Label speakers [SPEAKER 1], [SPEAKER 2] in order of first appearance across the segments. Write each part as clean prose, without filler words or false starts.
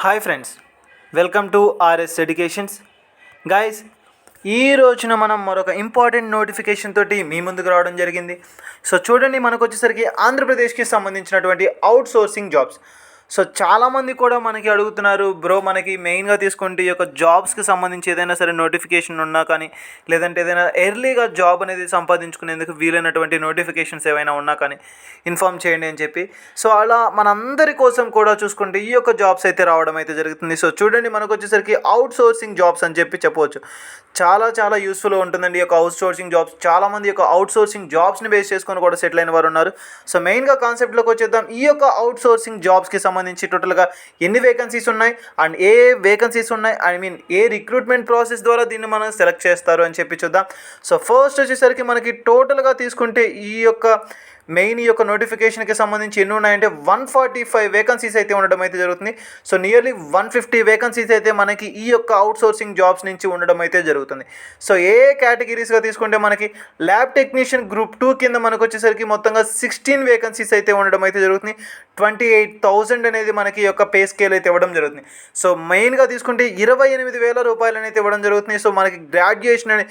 [SPEAKER 1] Hi friends, welcome to RS educations. Guys, ఈ రోజున మనం మరొక ఇంపార్టెంట్ నోటిఫికేషన్ తోటి మీ ముందుకు రావడం జరిగింది. సో చూడండి, మనకు వచ్చేసరికి ఆంధ్రప్రదేశ్కి సంబంధించినటువంటి అవుట్ సోర్సింగ్ జాబ్స్. సో చాలామంది కూడా మనకి అడుగుతున్నారు, బ్రో మనకి మెయిన్గా తీసుకుంటే ఈ యొక్క జాబ్స్కి సంబంధించి ఏదైనా సరే నోటిఫికేషన్ ఉన్నా కానీ, లేదంటే ఏదైనా ఎర్లీగా జాబ్ అనేది సంపాదించుకునేందుకు వీలైనటువంటి నోటిఫికేషన్స్ ఏవైనా ఉన్నా కానీ ఇన్ఫామ్ చేయండి అని చెప్పి. సో అలా మనందరి కోసం కూడా చూసుకుంటే ఈ యొక్క జాబ్స్ అయితే రావడం అయితే జరుగుతుంది. సో చూడండి, మనకు వచ్చేసరికి అవుట్ సోర్సింగ్ జాబ్స్ అని చెప్పి చెప్పవచ్చు. చాలా యూస్ఫుల్గా ఉంటుందండి ఈ యొక్క అవుట్ సోర్సింగ్ జాబ్స్. చాలామంది యొక్క అవుట్ సోర్సింగ్ జాబ్స్ని బేస్ చేసుకొని కూడా సెటిల్ అయిన వారు ఉన్నారు. సో మెయిన్గా కాన్సెప్ట్లోకి వచ్చేద్దాం. ఈ యొక్క అవుట్ సోర్సింగ్ జాబ్స్కి సంబంధించి టోటల్గా ఎన్ని వేకెన్సీస్ ఉన్నాయి అండ్ ఏ వేకెన్సీస్ ఉన్నాయి, ఏ రిక్రూట్మెంట్ ప్రాసెస్ ద్వారా దీన్ని మనం సెలెక్ట్ చేస్తారు అని చెప్పి చూద్దాం. సో ఫస్ట్ వచ్చేసరికి మనకి టోటల్గా తీసుకుంటే ఈ యొక్క నోటిఫికేషన్కి సంబంధించి ఎన్ని ఉన్నాయంటే 145 వేకెన్సీస్ అయితే ఉండడం అయితే జరుగుతుంది. సో నియర్లీ 150 వేకెన్సీస్ అయితే మనకి ఈ యొక్క అవుట్ సోర్సింగ్ జాబ్స్ నుంచి ఉండడం అయితే జరుగుతుంది. సో ఏ కేటగిరీస్గా తీసుకుంటే మనకి ల్యాబ్ టెక్నీషియన్ గ్రూప్ 2 కింద మనకు వచ్చేసరికి మొత్తంగా 16 వేకెన్సీస్ అయితే ఉండడం అయితే జరుగుతుంది. 28,000 అనేది మనకి ఈ యొక్క పే స్కేల్ అయితే ఇవ్వడం జరుగుతుంది. సో మెయిన్గా తీసుకుంటే 28,000 రూపాయలు అనేది ఇవ్వడం జరుగుతుంది. సో మనకి గ్రాడ్యుయేషన్ అని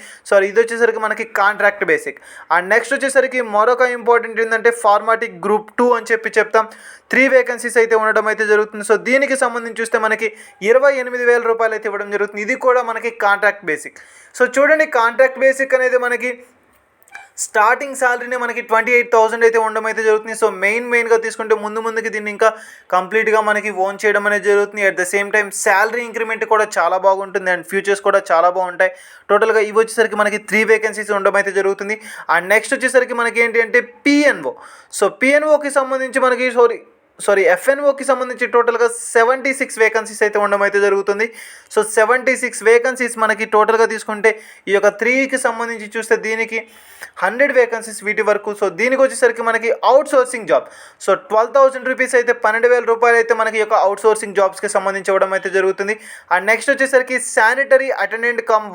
[SPEAKER 1] ఇది వచ్చేసరికి మనకి కాంట్రాక్ట్ బేసిక్. అండ్ నెక్స్ట్ వచ్చేసరికి మరొక ఇంపార్టెంట్ ఏంటంటే ఫార్మాటిక్ గ్రూప్ 2 అని చెప్పి చెప్తాం. 3 వేకెన్సీస్ అయితే ఉండడం అయితే జరుగుతుంది. సో దీనికి సంబంధించి చూస్తే మనకి 28,000 రూపాయలు అయితే ఇవ్వడం జరుగుతుంది. ఇది కూడా మనకి కాంట్రాక్ట్ బేసిక్. సో చూడండి, కాంట్రాక్ట్ బేసిక్ అనేది మనకి స్టార్టింగ్ శాలరీనే మనకి 28,000 అయితే ఉండడం అయితే జరుగుతుంది. సో మెయిన్గా తీసుకుంటే ముందుకి దీన్ని ఇంకా కంప్లీట్గా మనకి ఓన్ చేయడం అనేది జరుగుతుంది. At the same time salary increment కూడా చాలా బాగుంటుంది అండ్ ఫ్యూచర్స్ కూడా చాలా బాగుంటాయి. టోటల్గా ఇవి వచ్చేసరికి మనకి 3 వేకెన్సీస్ ఉండడం అయితే జరుగుతుంది. అండ్ నెక్స్ట్ వచ్చేసరికి మనకి ఏంటి అంటే పిఎన్ఓ. సో పిఎన్ఓకి సంబంధించి మనకి ఎఫ్ఎన్ఓకి సంబంధించి టోటల్గా 76 వేకెన్సీస్ అయితే ఉండడం అయితే జరుగుతుంది. సో 76 వేకెన్సీస్ మనకి టోటల్గా తీసుకుంటే ఈ యొక్క 3కి సంబంధించి చూస్తే దీనికి 100 వేకెన్సీస్ వీటి వరకు. సో దీనికి వచ్చేసరికి మనకి out sourcing job. So 12,000 rupees అయితే 12,000 రూపాయలు అయితే మనకి ఈ యొక్క అవుట్ సోర్సింగ్ జాబ్స్కి సంబంధించి ఇవ్వడం అయితే జరుగుతుంది. అండ్ నెక్స్ట్ వచ్చేసరికి శానిటరీ అటెండెంట్ కమ్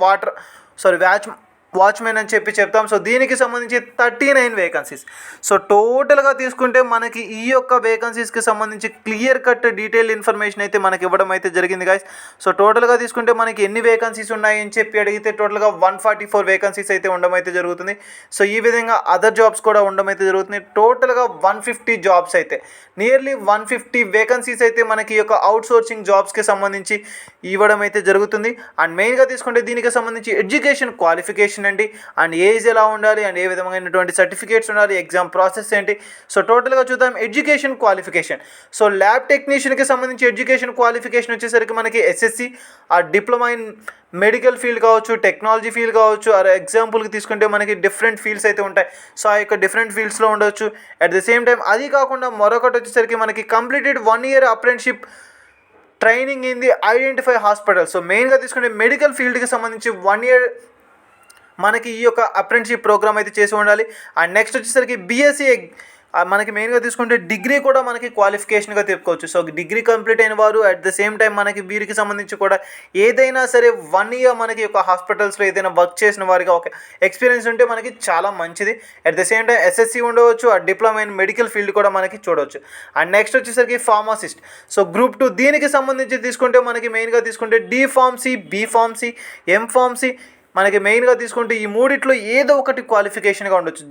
[SPEAKER 1] వాచ్మెన్ అని చెప్పి చెప్తాం. సో దీనికి సంబంధించి 39 వేకెన్సీస్. సో టోటల్గా తీసుకుంటే మనకి ఈ యొక్క వేకెన్సీస్కి సంబంధించి క్లియర్ కట్ డీటెయిల్ ఇన్ఫర్మేషన్ అయితే మనకి ఇవ్వడం అయితే జరిగింది గాయస్. సో టోటల్గా తీసుకుంటే మనకి ఎన్ని వేకెన్సీస్ ఉన్నాయి అని చెప్పి అడిగితే టోటల్గా 144 వేకెన్సీస్ అయితే ఉండడం అయితే జరుగుతుంది. సో ఈ విధంగా అదర్ జాబ్స్ కూడా ఉండడం అయితే జరుగుతుంది. టోటల్గా 150 జాబ్స్ అయితే నియర్లీ 150 వేకెన్సీస్ అయితే మనకి ఈ యొక్క అవుట్ సోర్సింగ్ జాబ్స్కి సంబంధించి ఇవ్వడం అయితే జరుగుతుంది. అండ్ మెయిన్గా తీసుకుంటే దీనికి సంబంధించి ఎడ్యుకేషన్ క్వాలిఫికేషన్ అండి, అండ్ ఏజ్ ఎలా ఉండాలి అండ్ ఏ విధమైనటువంటి సర్టిఫికేట్స్ ఉండాలి, ఎగ్జామ్ ప్రాసెస్ ఏంటి. సో టోటల్గా చూద్దాం. Education qualification. సో ల్యాబ్ టెక్నీషియన్కి సంబంధించి ఎడ్యుకేషన్ క్వాలిఫికేషన్ వచ్చేసరికి మనకి ఎస్ఎస్సి, ఆ డిప్లొమా ఇన్ మెడికల్ ఫీల్డ్ కావచ్చు, టెక్నాలజీ ఫీల్డ్ కావచ్చు, ఆ ఎగ్జాంపుల్కి తీసుకుంటే మనకి డిఫరెంట్ ఫీల్డ్స్ అయితే ఉంటాయి. సో ఆ యొక్క డిఫరెంట్ ఫీల్డ్స్లో ఉండొచ్చు. అట్ ద సేమ్ టైం అది కాకుండా మరొకటి వచ్చేసరికి మనకి completed 1 year apprenticeship training in the identify hospital. So మెయిన్గా తీసుకుంటే మెడికల్ ఫీల్డ్కి సంబంధించి 1 ఇయర్ మనకి ఈ యొక్క అప్రెంటిస్షిప్ ప్రోగ్రామ్ అయితే చేసి ఉండాలి. అండ్ నెక్స్ట్ వచ్చేసరికి బీఎస్సీ మనకి మెయిన్గా తీసుకుంటే డిగ్రీ కూడా మనకి క్వాలిఫికేషన్గా చెప్పుకోవచ్చు. సో డిగ్రీ కంప్లీట్ అయిన వారు అట్ ద సేమ్ టైం మనకి వీరికి సంబంధించి కూడా ఏదైనా సరే 1 ఇయర్ మనకి ఒక హాస్పిటల్స్లో ఏదైనా వర్క్ చేసిన వారిగా ఒక ఎక్స్పీరియన్స్ ఉంటే మనకి చాలా మంచిది. At the same time SSC ఉండవచ్చు, ఆ డిప్లొమా ఇన్ మెడికల్ ఫీల్డ్ కూడా మనకి చూడవచ్చు. అండ్ నెక్స్ట్ వచ్చేసరికి ఫార్మసిస్ట్. సో గ్రూప్ 2 దీనికి సంబంధించి తీసుకుంటే మనకి మెయిన్గా తీసుకుంటే D pharmacy, B pharmacy, M pharmacy మనకి మెయిన్గా తీసుకుంటే ఈ మూడిట్లో ఏదో ఒకటి క్వాలిఫికేషన్గా ఉండొచ్చు.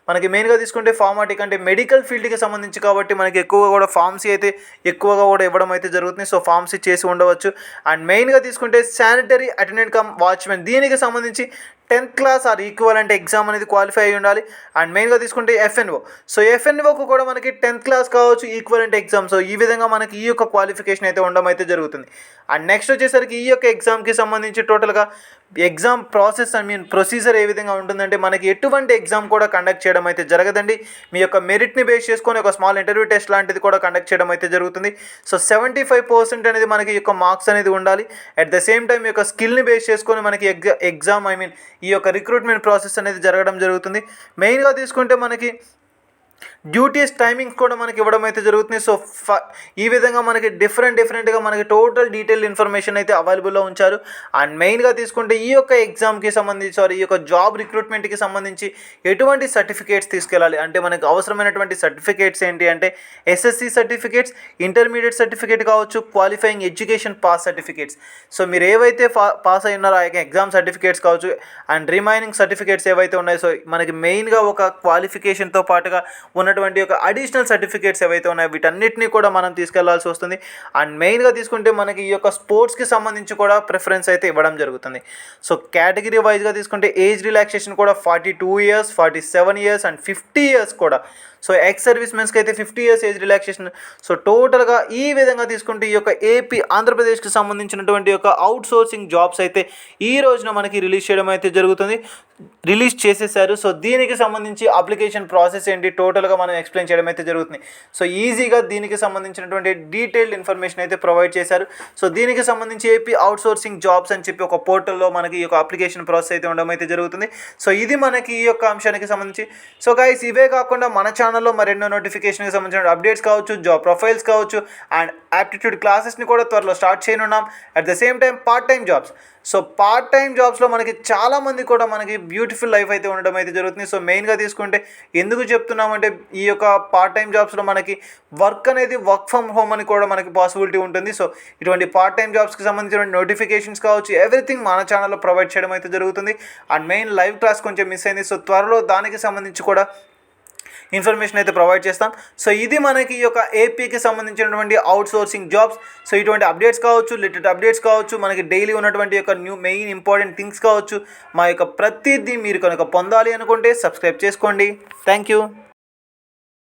[SPEAKER 1] మనకి మెయిన్గా తీసుకుంటే ఫార్మాటిక్ అంటే మెడికల్ ఫీల్డ్కి సంబంధించి కాబట్టి మనకి ఎక్కువగా కూడా ఫార్మసీ అయితే ఎక్కువగా కూడా ఇవ్వడం అయితే జరుగుతుంది. సో ఫార్మసీ చేసి ఉండవచ్చు. అండ్ మెయిన్గా తీసుకుంటే శానిటరీ అటెండెంట్ కమ్ వాచ్మెన్ దీనికి సంబంధించి 10th class are equivalent exam అనేది క్వాలిఫై అయి ఉండాలి. అండ్ మెయిన్గా తీసుకుంటే ఎఫ్ఎన్ఓ. సో ఎఫ్ఎన్ఓకు కూడా మనకి 10th క్లాస్ కావచ్చు, ఈక్వలెంట్ ఎగ్జామ్. సో ఈ విధంగా మనకి ఈ యొక్క క్వాలిఫికేషన్ అయితే ఉండడం అయితే జరుగుతుంది. అండ్ నెక్స్ట్ వచ్చేసరికి ఈ యొక్క ఎగ్జామ్కి సంబంధించి టోటల్గా ఎగ్జామ్ ప్రాసెస్ ప్రొసీజర్ ఏ విధంగా ఉంటుందంటే మనకి ఎటువంటి ఎగ్జామ్ కూడా కండక్ట్ చేయడం అయితే జరగదండి. మీ యొక్క మెరిట్ని బేస్ చేసుకొని ఒక స్మాల్ ఇంటర్వ్యూ టెస్ట్ లాంటిది కూడా కండక్ట్ చేయడం అయితే జరుగుతుంది. సో 75% అనేది మనకి ఈ యొక్క మార్క్స్ అనేది ఉండాలి. అట్ ద సేమ్ టైం ఈ యొక్క స్కిల్ని బేస్ చేసుకొని మనకి ఎగ్జామ్ ఈ యొక్క రిక్రూట్మెంట్ ప్రాసెస్ అనేది జరగడం జరుగుతుంది. మెయిన్గా తీసుకుంటే మనకి డ్యూటీస్ టైమింగ్స్ కూడా మనకి ఇవ్వడం అయితే జరుగుతుంది. సో ఈ విధంగా మనకి డిఫరెంట్గా మనకి టోటల్ డీటెయిల్ ఇన్ఫర్మేషన్ అయితే అవైలబుల్లో ఉంచారు. అండ్ మెయిన్గా తీసుకుంటే ఈ యొక్క ఎగ్జామ్కి సంబంధించి ఈ యొక్క జాబ్ రిక్రూట్మెంట్కి సంబంధించి ఎటువంటి సర్టిఫికేట్స్ తీసుకెళ్ళాలి అంటే మనకు అవసరమైనటువంటి సర్టిఫికేట్స్ ఏంటి అంటే ఎస్ఎస్సి సర్టిఫికేట్స్, ఇంటర్మీడియట్ సర్టిఫికేట్ కావచ్చు, qualifying education pass certificates. So మీరు ఏవైతే పాస్ అయి ఉన్నారో ఆ యొక్క ఎగ్జామ్ సర్టిఫికేట్స్ కావచ్చు అండ్ రిమైనింగ్ సర్టిఫికేట్స్ ఏవైతే ఉన్నాయో సో మనకి మెయిన్గా ఒక క్వాలిఫికేషన్తో పాటుగా ఉన్నటువంటి ఒక అడిషనల్ సర్టిఫికేట్స్ ఏవైతే ఉన్నాయో వీటన్నిటిని కూడా మనం తీసుకెళ్లాల్సి వస్తుంది. అండ్ మెయిన్గా తీసుకుంటే మనకి ఈ యొక్క స్పోర్ట్స్కి సంబంధించి కూడా ప్రిఫరెన్స్ అయితే ఇవ్వడం జరుగుతుంది. సో కేటగిరీ వైజ్గా తీసుకుంటే ఏజ్ రిలాక్సేషన్ కూడా 42 ఇయర్స్, 47 ఇయర్స్ అండ్ 50 ఇయర్స్ కూడా. సో ఎక్స్ సర్వీస్ మెన్స్కి అయితే 50 ఇయర్స్ ఏజ్ రిలాక్సేషన్. సో టోటల్గా ఈ విధంగా తీసుకుంటే ఈ యొక్క ఏపీ ఆంధ్రప్రదేశ్కి సంబంధించినటువంటి యొక్క అవుట్ సోర్సింగ్ జాబ్స్ అయితే ఈ రోజున మనకి రిలీజ్ చేయడం అయితే జరుగుతుంది, రిలీజ్ చేసేసారు. సో దీనికి సంబంధించి అప్లికేషన్ ప్రాసెస్ ఏంటి టోటల్గా మనం ఎక్స్ప్లెయిన్ చేయడం అయితే జరుగుతుంది. సో ఈజీగా దీనికి సంబంధించినటువంటి డీటెయిల్డ్ ఇన్ఫర్మేషన్ అయితే ప్రొవైడ్ చేశారు. సో దీనికి సంబంధించి ఏపీ అవుట్ సోర్సింగ్ జాబ్స్ అని చెప్పి ఒక పోర్టల్లో మనకి ఈ యొక్క అప్లికేషన్ ప్రాసెస్ అయితే ఉండడం అయితే జరుగుతుంది. సో ఇది మనకి ఈ యొక్క అంశానికి సంబంధించి. సో గైస్ ఇవే కాకుండా మన ఛానల్లో మరెన్నో నోటిఫికేషన్కి సంబంధించిన అప్డేట్స్ కావచ్చు, జాబ్ ప్రొఫైల్స్ కావచ్చు అండ్ యాప్టిట్యూడ్ క్లాసెస్ని కూడా త్వరలో స్టార్ట్ చేయనున్నాం. At the same time part time jobs. So part time జాబ్స్లో మనకి చాలామంది కూడా మనకి బ్యూటిఫుల్ లైఫ్ అయితే ఉండడం అయితే జరుగుతుంది. సో మెయిన్గా తీసుకుంటే ఎందుకు చెప్తున్నామంటే ఈ యొక్క పార్ట్ టైం జాబ్స్లో మనకి వర్క్ అనేది వర్క్ ఫ్రమ్ హోమ్ అని కూడా మనకి పాసిబిలిటీ ఉంటుంది. సో ఇటువంటి పార్ట్ టైం జాబ్స్కి సంబంధించిన నోటిఫికేషన్స్ కావచ్చు ఎవ్రీథింగ్ మన ఛానల్లో ప్రొవైడ్ చేయడం అయితే జరుగుతుంది. అండ్ మెయిన్ లైవ్ క్లాస్ కొంచెం మిస్ అయింది. సో త్వరలో దానికి సంబంధించి కూడా ఇన్ఫర్మేషన్ అయితే ప్రొవైడ్ చేస్తాం. సో ఇది మనకి ఈ యొక్క ఏపీకి సంబంధించినటువంటి అవుట్ సోర్సింగ్ జాబ్స్. సో ఇటువంటి అప్డేట్స్ కావచ్చు, లిటెడ్ అప్డేట్స్ కావచ్చు, మనకి డైలీ ఉన్నటువంటి యొక్క న్యూ మెయిన్ ఇంపార్టెంట్ థింగ్స్ కావచ్చు, మా యొక్క ప్రతిదీ మీరు కనుక పొందాలి అనుకుంటే సబ్స్క్రైబ్ చేసుకోండి. Thank you.